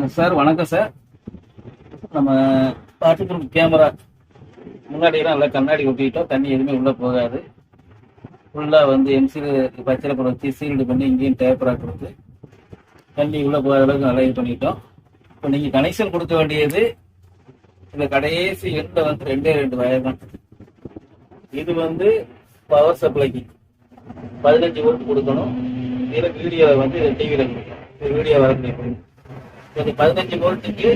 Sir வணக்கம் sir. நம்ம water camera முன்னாடியெல்லாம் நல்லா கண்ணாடி ஒட்டிட்டோம், தண்ணி எதுவுமே உள்ளே போகாது. ஃபுல்லாக வந்து எம்சில் பச்சை படம் வச்சு சீல்டு பண்ணி இங்கேயும் டேப்பராக கொடுத்து தண்ணி உள்ளே போகிற அளவுக்கு நல்லா இது பண்ணிட்டோம். இப்போ நீங்கள் கனெக்ஷன் கொடுக்க வேண்டியது இந்த கடைசி எண்டில் வந்து ரெண்டு வயர் தான். இது வந்து பவர் சப்ளைக்கு 15 வோல்ட் கொடுக்கணும். இதில் வீடியோவில் வந்து டிவியில் கொடுக்கணும். வீடியோ வரக்கூடிய 15 வோல்ட்டுக்கு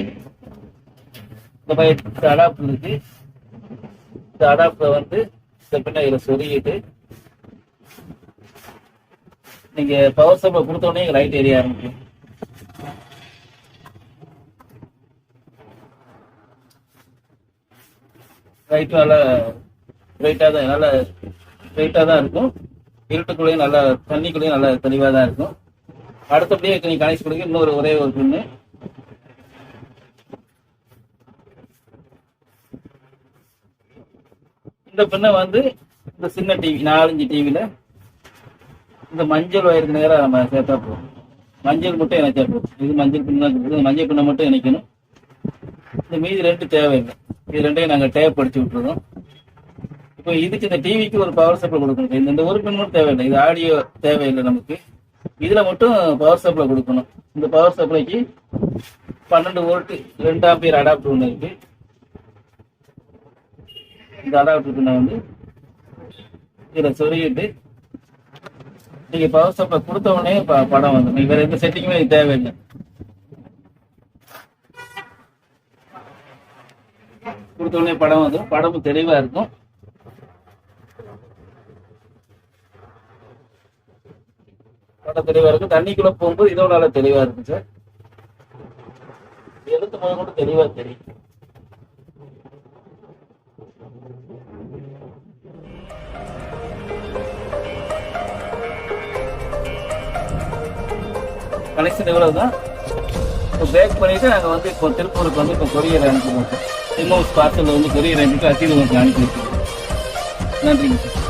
இந்த மாதிரி அடாப்டர் இருக்கு. இந்த அடாப்டர் வந்து இந்த பின்ன இதில் சொருகிட்டு நீங்க பவர் சப்ளை கொடுத்த உடனே லைட் எரிய ஆரம்பிக்கும். லைட்டும் நல்லா பிரைட்டாக தான் இருக்கும். இருட்டுக்குள்ளேயும் நல்லா தண்ணிக்குள்ளேயும் நல்லா தெளிவாக தான் இருக்கும். அடுத்தபடியே நீ கனெக்ட் கொடுக்க இன்னொரு ஒரே ஒரு பின்னு. இந்த பின்னை வந்து இந்த சின்ன டிவி 4-5 டிவியில இந்த மஞ்சள் வயருக்கு நேராக நம்ம சேர்த்தா போகும். மஞ்சள் மட்டும் இணைச்சா போகும். இது மஞ்சள் பின்னு, மஞ்சள் பின்னை மட்டும் இணைக்கணும். இந்த மீதி 2 தேவையில்லை. இது 2ஐயும் நாங்கள் டேப் அடிச்சு விட்டுருவோம். இப்போ இதுக்கு இந்த டிவிக்கு ஒரு பவர் சப்ளை கொடுக்கணும். இந்த ஒரு பின் மட்டும் தேவையில்லை. இது ஆடியோ தேவையில்லை நமக்கு. இதுல மட்டும் பவர் சப்ளை கொடுக்கணும். இந்த பவர் சப்ளைக்கு 12 வோல்ட் 2 ஆம்பியர் அடாப்டர் ஒன்று இருக்கு. இந்த அடாப்டருக்கு நான் வந்து இதில் சொருகிட்டு நீங்க பவர் சப்ளை கொடுத்த உடனே படம் வந்து வேற எந்த செட்டிங்குமே இது தேவையில்லை. கொடுத்த உடனே படம் வந்து படமும் தெளிவா இருக்கும். படம் தெளிவா இருக்கும். தண்ணிக்குள்ள போகும்போது இதோட நல்லா தெளிவா இருக்கும் சார். எழுத்து முதல் கூட தெளிவா தெரியும். கனெக்ஷன் இவ்வளவுதான். இப்போ பேக் பண்ணிட்டு நாங்கள் வந்து இப்போ திருப்பூருக்கு வந்து இப்போ கொரியர் அனுப்புவோம் சார். பார்சல் வந்து கொரியர் அனுப்பிட்டு அசீல் உங்களுக்கு அனுப்பி வச்சுருக்கோம். நன்றிங்க சார்.